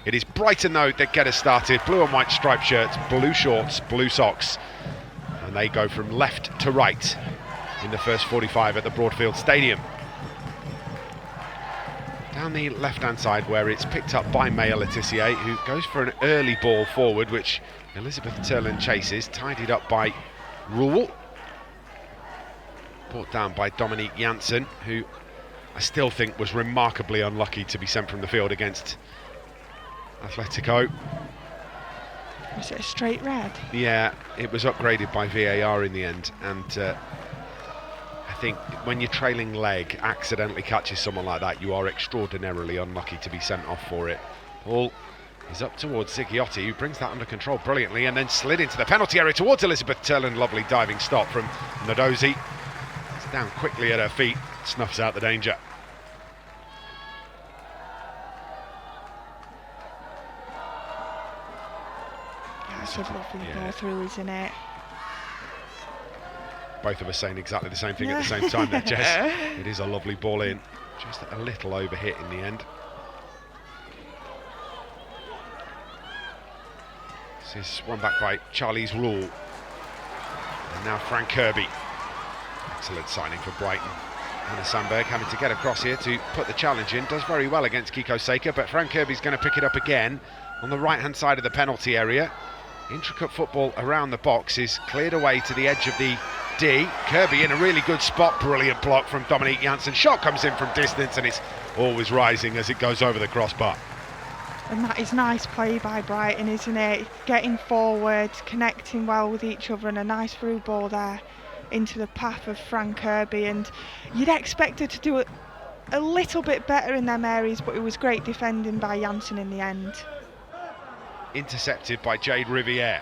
It is Brighton, though, that get us started. Blue and white striped shirts, blue shorts, blue socks. And they go from left to right in the first 45 at the Broadfield Stadium. Down the left-hand side where it's picked up by Maya Letitia, who goes for an early ball forward, which Elizabeth Turlin chases, tidied up by Rule. Brought down by Dominique Janssen, who I still think was remarkably unlucky to be sent from the field against Atletico. Was it a straight red? Yeah, it was upgraded by VAR in the end, and I think when your trailing leg accidentally catches someone like that, you are extraordinarily unlucky to be sent off for it. Ball is up towards Zigiotti, who brings that under control brilliantly, and then slid into the penalty area towards Elizabeth Turlin. Lovely diving stop from Ndozi. It's down quickly at her feet, snuffs out the danger. That's a lovely ball through, isn't it? Both of us saying exactly the same thing at the same time there, Jess. It is a lovely ball in, just a little overhit in the end. This is one back by Charlie's Rule. And now Frank Kirby. Excellent signing for Brighton. Anna Sandberg having to get across here to put the challenge in. Does very well against Kiko Seika, but Frank Kirby's going to pick it up again on the right-hand side of the penalty area. Intricate football around the box is cleared away to the edge of the D. Kirby in a really good spot. Brilliant block from Dominique Janssen. Shot comes in from distance and it's always rising as it goes over the crossbar. And that is nice play by Brighton, isn't it? Getting forward, connecting well with each other, and a nice through ball there into the path of Frank Kirby. And you'd expect her to do it a little bit better in them areas, but it was great defending by Janssen in the end. Intercepted by Jade Riviere.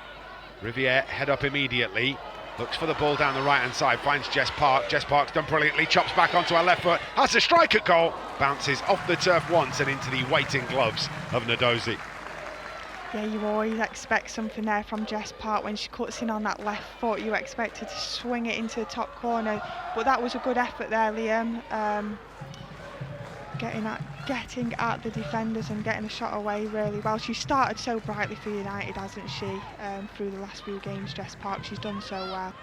Riviere head up immediately, looks for the ball down the right hand side, finds Jess Park. Jess Park's done brilliantly, chops back onto her left foot, has a strike at goal, bounces off the turf once and into the waiting gloves of Ndozi. Yeah, you always expect something there from Jess Park. When she cuts in on that left foot, you expect her to swing it into the top corner, but that was a good effort there, Liam. Getting at the defenders and getting a shot away really well. She started so brightly for United, hasn't she? Through the last few games, Jess Park, she's done so well.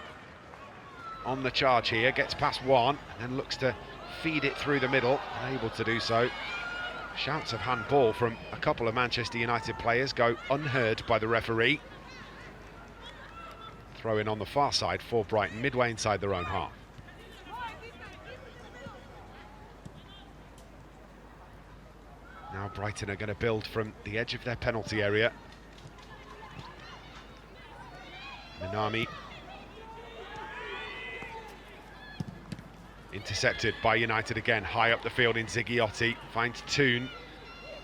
On the charge here, gets past one and then looks to feed it through the middle, unable to do so. Shouts of handball from a couple of Manchester United players go unheard by the referee. Throw in on the far side for Brighton, midway inside their own half. Now Brighton are going to build from the edge of their penalty area. Minami. Intercepted by United again, high up the field in Zigiotti. Finds Toon.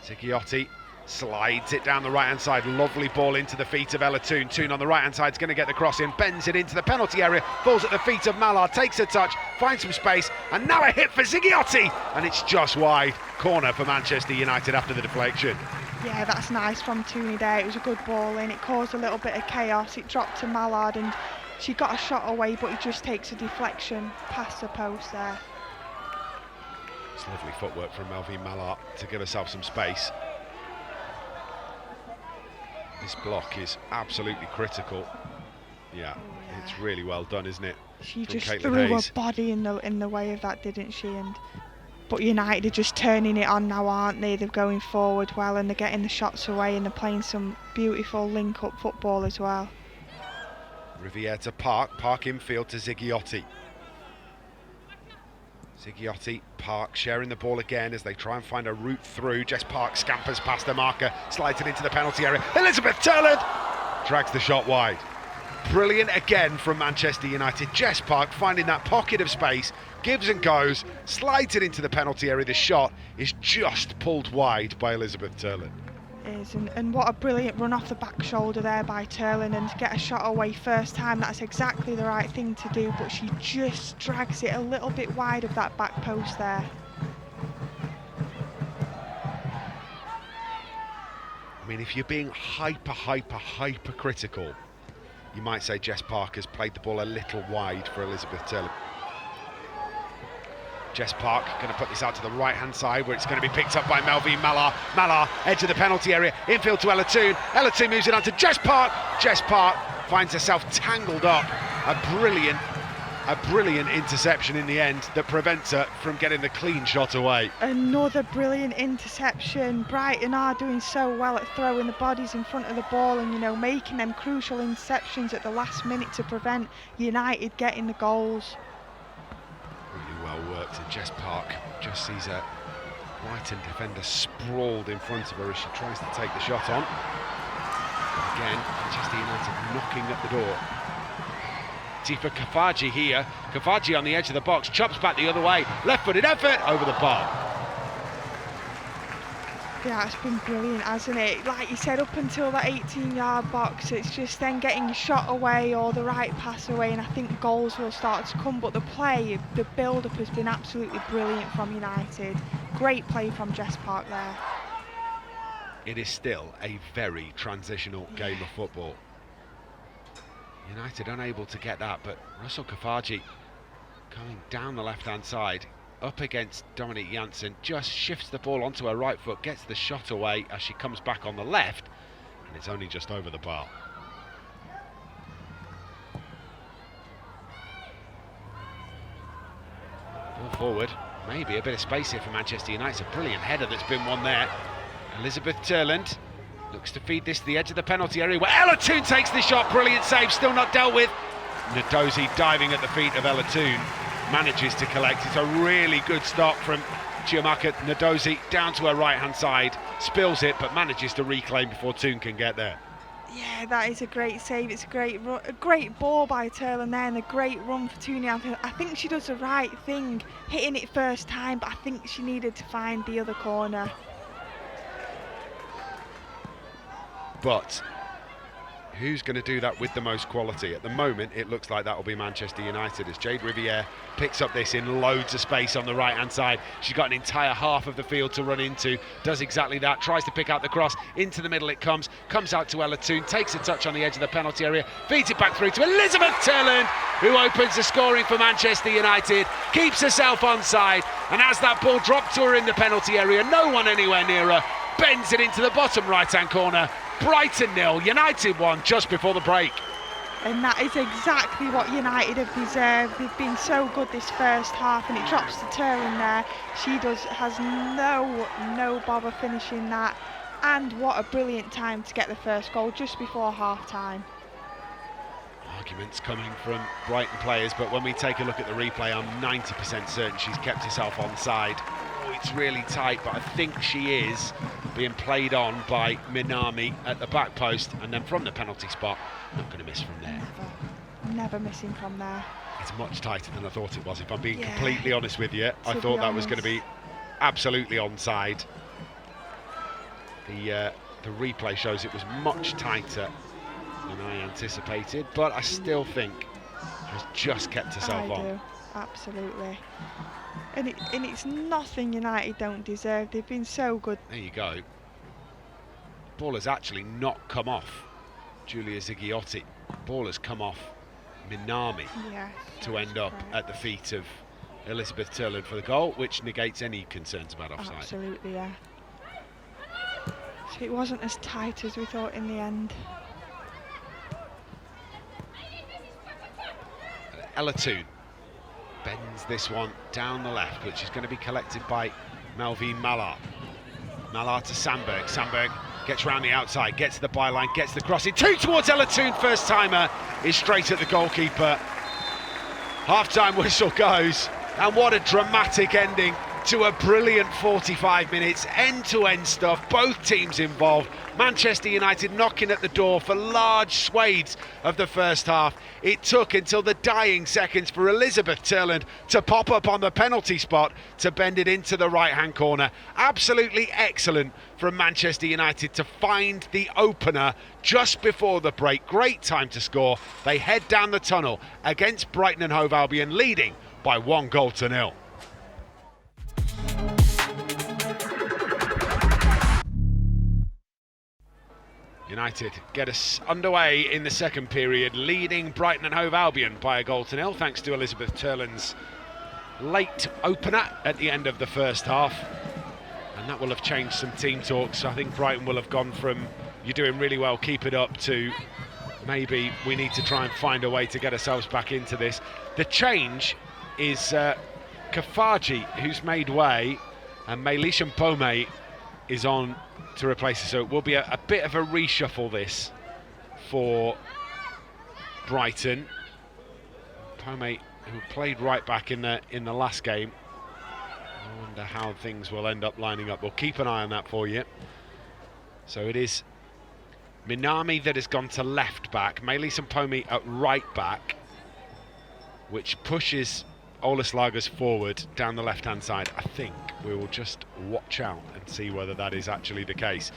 Zigiotti slides it down the right-hand side. Lovely ball into the feet of Ella Toon. Toon on the right-hand side is going to get the cross in. Bends it into the penalty area. Falls at the feet of Mallard. Takes a touch. Finds some space. And now a hit for Zigiotti. And it's just wide. Corner for Manchester United after the deflection. Yeah, that's nice from Tooney there. It was a good ball in. It caused a little bit of chaos. It dropped to Mallard and she got a shot away, but he just takes a deflection past the post there. It's lovely footwork from Melvin Mallard to give herself some space. This block is absolutely critical. Yeah, it's really well done, isn't it? She from just Caitlin threw Hayes. her body in the way of that, didn't she? But United are just turning it on now, aren't they? They're going forward well and they're getting the shots away and they're playing some beautiful link-up football as well. Riviere to Park, Park infield to Zigiotti. Zigiotti, Park sharing the ball again as they try and find a route through. Jess Park scampers past the marker, slides it into the penalty area. Elizabeth Turlin drags the shot wide. Brilliant again from Manchester United. Jess Park finding that pocket of space, gives and goes, slides it into the penalty area. The shot is just pulled wide by Elizabeth Turlin. And what a brilliant run off the back shoulder there by Turlin, and to get a shot away first time, that's exactly the right thing to do, but she just drags it a little bit wide of that back post there. I mean, if you're being hyper critical, you might say Jess Parker's played the ball a little wide for Elizabeth Turlin. Jess Park going to put this out to the right-hand side where it's going to be picked up by Melvine Mallar. Mallar, edge of the penalty area, infield to Ella Toone. Ella Toone moves it on to Jess Park. Jess Park finds herself tangled up. A brilliant interception in the end that prevents her from getting the clean shot away. Another brilliant interception. Brighton are doing so well at throwing the bodies in front of the ball and, you know, making them crucial interceptions at the last minute to prevent United getting the goals. Really well worked, and Jess Park just sees a Brighton defender sprawled in front of her as she tries to take the shot on. Again, Manchester United knocking at the door. For Kafaji here, Kafaji on the edge of the box, chops back the other way, left-footed effort over the bar. Yeah, it's been brilliant, hasn't it? Like you said, up until that 18-yard box, it's just then getting your shot away or the right pass away, and I think goals will start to come. But the play, the build-up has been absolutely brilliant from United. Great play from Jess Park there. It is still a very transitional game of football. United unable to get that, but Russell Kafaji coming down the left-hand side, up against Dominique Janssen, just shifts the ball onto her right foot, gets the shot away as she comes back on the left, and it's only just over the bar. Ball forward, maybe a bit of space here for Manchester United. It's a brilliant header that's been won there. Elizabeth Turland looks to feed this to the edge of the penalty area where Ella Toone takes the shot. Brilliant save, still not dealt with. Ndozi diving at the feet of Ella Toone, manages to collect. It's a really good stop from Chiamaka Ndozi down to her right hand side, spills it but manages to reclaim before Toone can get there. Yeah, that is a great save. It's a great ball by Turland there and a great run for Toone. I think she does the right thing, hitting it first time, but I think she needed to find the other corner. But who's going to do that with the most quality? At the moment, it looks like that will be Manchester United as Jade Riviere picks up this in loads of space on the right-hand side. She's got an entire half of the field to run into, does exactly that, tries to pick out the cross, into the middle it comes out to Ella Toone, takes a touch on the edge of the penalty area, feeds it back through to Elizabeth Turland, who opens the scoring for Manchester United, keeps herself onside, and as that ball dropped to her in the penalty area, no one anywhere near her, bends it into the bottom right-hand corner. Brighton 0, United 1 just before the break. And that is exactly what United have deserved. They've been so good this first half, and it drops to Turland there. She has no bother finishing that. And what a brilliant time to get the first goal just before half-time. Arguments coming from Brighton players, but when we take a look at the replay, I'm 90% certain she's kept herself onside. Oh, it's really tight, but I think she is being played on by Minami at the back post, and then from the penalty spot, not going to miss from there. Never missing from there. It's much tighter than I thought it was, if I'm being completely honest with you. I thought that was going to be absolutely onside. The replay shows it was much tighter than I anticipated, but I still think she's just kept herself on. I do, absolutely. And it's nothing United don't deserve. They've been so good. There you go. Ball has actually not come off Giulia Zighiotti. Ball has come off Minami to end up at the feet of Elizabeth Turland for the goal, which negates any concerns about offside. Absolutely, yeah. So it wasn't as tight as we thought in the end. Ella Toone bends this one down the left, which is going to be collected by Melvine Mallar. Mallar to Sandberg. Sandberg gets round the outside, gets to the byline, gets the cross in. Two towards Ella Toone. First timer is straight at the goalkeeper. Half-time whistle goes, and what a dramatic ending to a brilliant 45 minutes, end-to-end stuff, both teams involved. Manchester United knocking at the door for large swathes of the first half. It took until the dying seconds for Elizabeth Turland to pop up on the penalty spot to bend it into the right-hand corner. Absolutely excellent from Manchester United to find the opener just before the break. Great time to score. They head down the tunnel against Brighton and Hove Albion, leading by 1-0. United get us underway in the second period, leading Brighton and Hove Albion by 1-0, thanks to Elizabeth Turland's late opener at the end of the first half, and that will have changed some team talks. I think Brighton will have gone from "you're doing really well, keep it up" to maybe "we need to try and find a way to get ourselves back into this." The change is Kafaji, who's made way, and Meilish Mpome is on to replace it. So it will be a bit of a reshuffle this for Brighton. Mpome, who played right back in the last game. I wonder how things will end up lining up. We'll keep an eye on that for you. So it is Minami that has gone to left back, Meilish Mpome at right back, which pushes Olaslagers forward down the left-hand side. I think we will just watch out and see whether that is actually the case.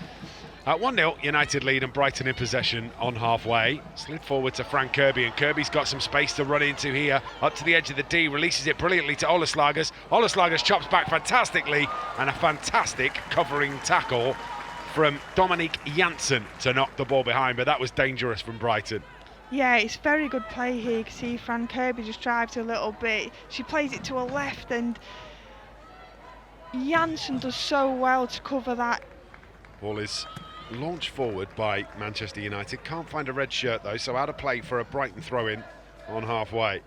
1-0, United lead, and Brighton in possession on halfway. Slid forward to Frank Kirby, and Kirby's got some space to run into here. Up to the edge of the D, releases it brilliantly to Olaslagers. Olaslagers chops back fantastically, and a fantastic covering tackle from Dominique Janssen to knock the ball behind, but that was dangerous from Brighton. Yeah, it's very good play here. You can see Fran Kirby just drives a little bit. She plays it to her left, and Janssen does so well to cover that. Ball is launched forward by Manchester United. Can't find a red shirt though, so out of play for a Brighton throw-in on halfway.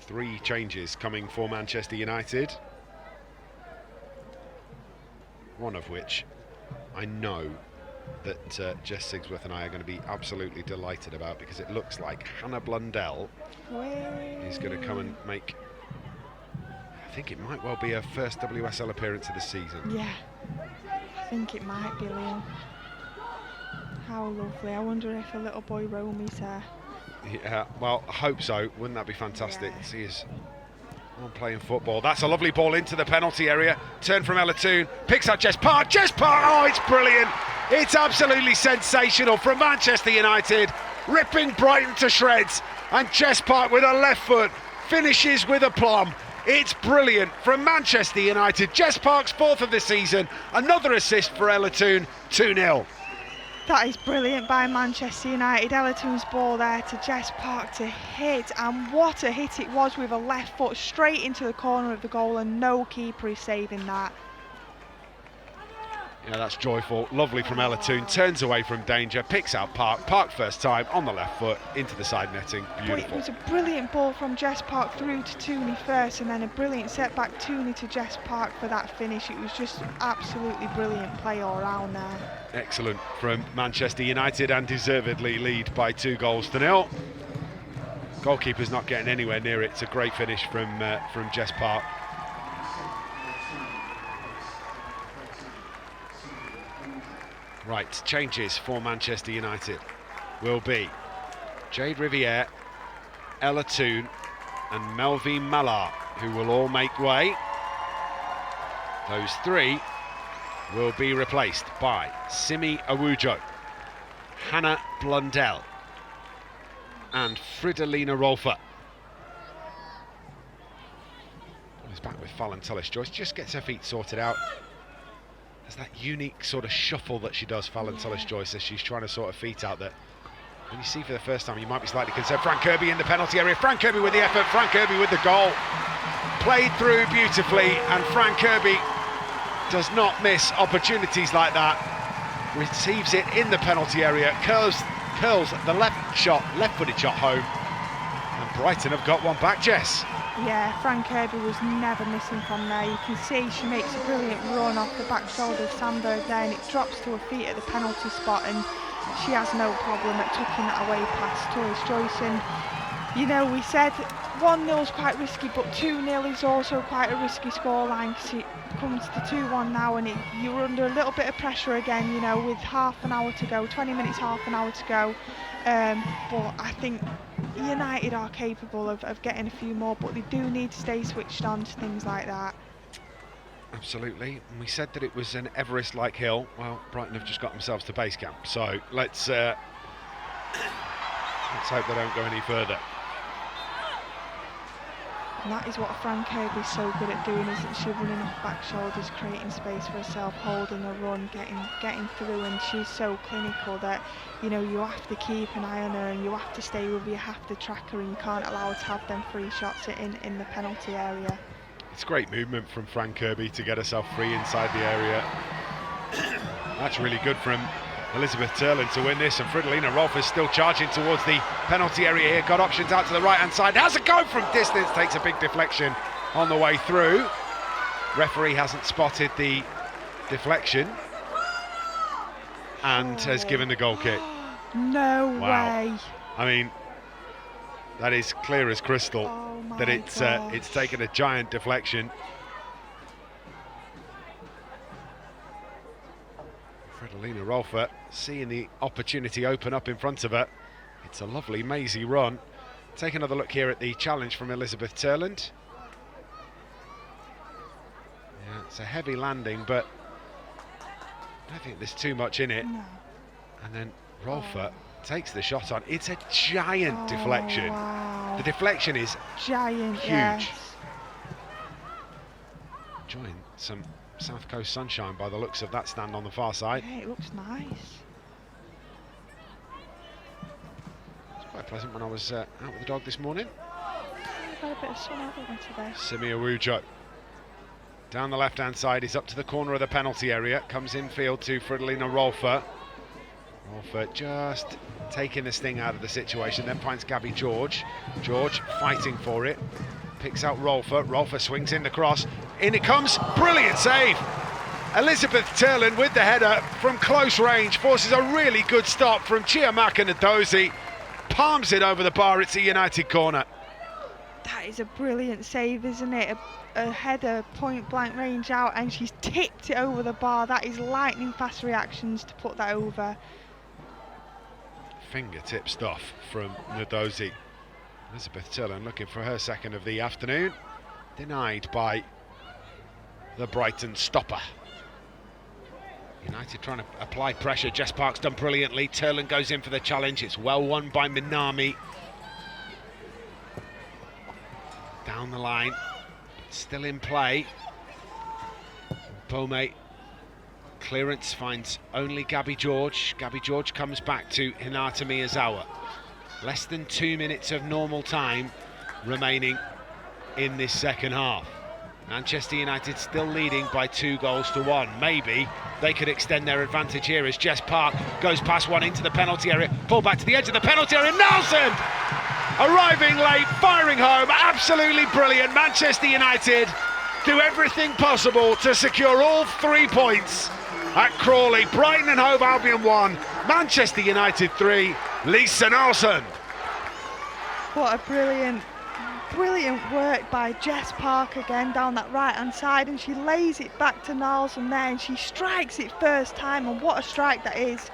3 changes coming for Manchester United. One of which I know that Jess Sigsworth and I are going to be absolutely delighted about, because it looks like Hannah Blundell is going to come and make, I think it might well be her first WSL appearance of the season. Yeah, I think it might be, Liam. How lovely. I wonder if a little boy Romy's there. Yeah, well, I hope so. Wouldn't that be fantastic? Yeah. See us on playing football. That's a lovely ball into the penalty area. Turn from Ella Toone, picks up Jess Park. Jess Park, oh, it's brilliant. It's absolutely sensational from Manchester United, ripping Brighton to shreds. And Jess Park with her left foot finishes with aplomb. It's brilliant from Manchester United. Jess Park's 4th of the season. Another assist for Ella Toone, 2-0. That is brilliant by Manchester United. Ella Toone's ball there to Jess Park to hit, and what a hit it was with a left foot straight into the corner of the goal, and no keeper is saving that. Yeah, that's joyful. Lovely from Ella Toone. Turns away from danger, picks out Park. Park first time on the left foot into the side netting. Beautiful. But it was a brilliant ball from Jess Park through to Tooney first, and then a brilliant setback Tooney to Jess Park for that finish. It was just absolutely brilliant play all round there. Excellent from Manchester United, and deservedly lead by 2-0. Goalkeeper's not getting anywhere near it. It's a great finish from Jess Park. Right, changes for Manchester United will be Jade Riviere, Ella Toone and Melvin Mallard, who will all make way. Those 3 will be replaced by Simi Awujo, Hannah Blundell and Fridolina Rolfer. He's back with Fallon Tullis-Joyce, just gets her feet sorted out. There's that unique sort of shuffle that she does, Fallon Tullis-Joyce, as she's trying to sort her feet out there. When you see for the first time, you might be slightly concerned. Frank Kirby in the penalty area. Frank Kirby with the effort. Frank Kirby with the goal. Played through beautifully, and Frank Kirby does not miss opportunities like that. Receives it in the penalty area, curls the left-footed shot home, and Brighton have got one back, Jess. Yeah, Fran Kirby was never missing from there. You can see she makes a brilliant run off the back shoulder of Sandberg there, and it drops to her feet at the penalty spot, and she has no problem at tucking that away past Tullis-Joyce. And you know, we said 1-0 is quite risky, but 2-0 is also quite a risky scoreline, because it comes to 2-1 now, and you're under a little bit of pressure again, you know, with half an hour to go, 20 minutes, half an hour to go. But I think United are capable of getting a few more, but they do need to stay switched on to things like that. Absolutely. And we said that it was an Everest-like hill. Well, Brighton have just got themselves to base camp, so let's hope they don't go any further. And that is what Fran Kirby's so good at doing, isn't she? Running off back shoulders, creating space for herself, holding a run, getting through, and she's so clinical that, you know, you have to keep an eye on her and you have to stay with her, you have to track her, and you can't allow her to have them free shots in the penalty area. It's great movement from Fran Kirby to get herself free inside the area. That's really good from Elizabeth Turland to win this, and Fridolina Rolfe is still charging towards the penalty area here. Got options out to the right hand side, has a go from distance, takes a big deflection on the way through. Referee hasn't spotted the deflection and has given the goal kick. No Wow. way. I mean, that is clear as crystal that it's taken a giant deflection. Fridolina Rolfe seeing the opportunity open up in front of her. It's a lovely mazy run. Take another look here at the challenge from Elizabeth Turland. Yeah, it's a heavy landing, but I don't think there's too much in it. No. And then Rolfe takes the shot on. It's a giant deflection. Wow. The deflection is Giant, huge. yes. Enjoying some South Coast sunshine by the looks of that stand on the far side. Yeah, it looks nice. It's quite pleasant when I was out with the dog this morning. We've had a bit of sun, haven't we, today? Simi Awujo. Down the left-hand side, he's up to the corner of the penalty area. Comes infield to Fridolina Rolfe. Rolfe just taking the sting out of the situation, then finds Gabby George. George fighting for it. Picks out Rolfe. Rolfe swings in the cross. In it comes. Brilliant save. Elizabeth Turland with the header from close range. Forces a really good stop from Chiamaka Ndozi. Palms it over the bar. It's a United corner. That is a brilliant save, isn't it? A header, point blank range out, and she's tipped it over the bar. That is lightning fast reactions to put that over. Fingertip stuff from Ndozi. Elizabeth Turland looking for her second of the afternoon. Denied by the Brighton stopper. United trying to apply pressure. Jess Park's done brilliantly. Turland goes in for the challenge. It's well won by Minami. Down the line. Still in play. Bome. Clearance finds only Gabby George. Gabby George comes back to Hinata Miyazawa. Less than 2 minutes of normal time remaining in this second half. Manchester United still leading by 2-1. Maybe they could extend their advantage here as Jess Park goes past one into the penalty area. Pull back to the edge of the penalty area. Nelson! Arriving late, firing home. Absolutely brilliant. Manchester United do everything possible to secure all 3 points at Crawley. Brighton and Hove Albion 1, Manchester United 3. Lisa Nelson. What a brilliant work by Jess Park again down that right hand side, and she lays it back to Nelson there, and she strikes it first time, and what a strike that is.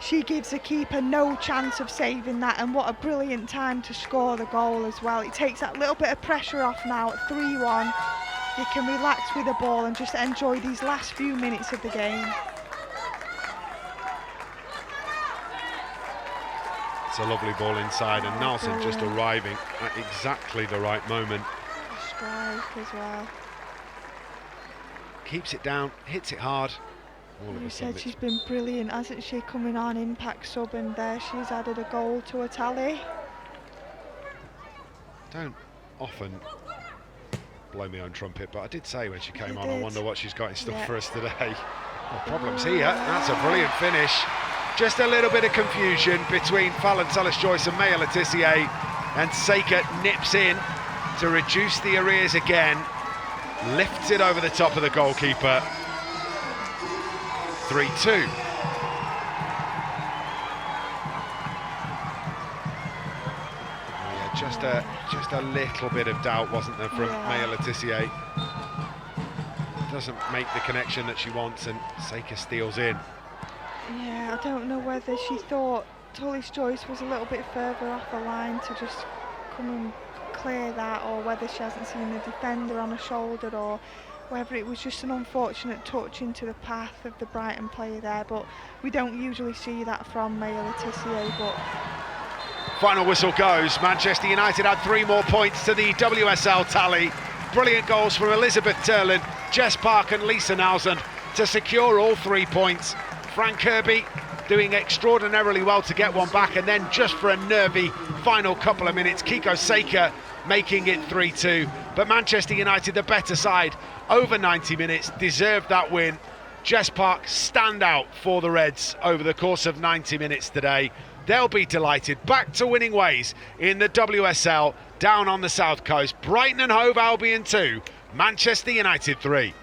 She gives the keeper no chance of saving that, and what a brilliant time to score the goal as well. It takes that little bit of pressure off now at 3-1. You can relax with the ball and just enjoy these last few minutes of the game. It's a lovely ball inside, and Nelson just arriving at exactly the right moment. A strike as well. Keeps it down, hits it hard. All of You a sudden said she's been brilliant, hasn't she, coming on impact sub, and there she's added a goal to her tally. Don't often blow my own trumpet, but I did say when she came You on, I did. wonder what she's got in store Yeah. for us today. No problems here. That's a brilliant finish. Just a little bit of confusion between Fallon Tullis-Joyce and Maya Letizier, and Seika nips in to reduce the arrears again. Lifts it over the top of the goalkeeper. 3-2. Yeah, just a little bit of doubt, wasn't there, from Maya Letizier. Doesn't make the connection that she wants, and Seika steals in. Yeah, I don't know whether she thought Tullis-Joyce was a little bit further off the line to just come and clear that, or whether she hasn't seen the defender on her shoulder, or whether it was just an unfortunate touch into the path of the Brighton player there. But we don't usually see that from Maya Letizier, but Final whistle goes. Manchester United add 3 more points to the WSL tally. Brilliant goals from Elizabeth Turlin, Jess Park and Lisa Nowsend to secure all 3 points. Frank Kirby doing extraordinarily well to get one back, and then just for a nervy final couple of minutes, Kiko Seika making it 3-2. But Manchester United, the better side, over 90 minutes, deserved that win. Jess Park stand out for the Reds over the course of 90 minutes today. They'll be delighted. Back to winning ways in the WSL down on the South Coast. Brighton and Hove Albion 2, Manchester United 3.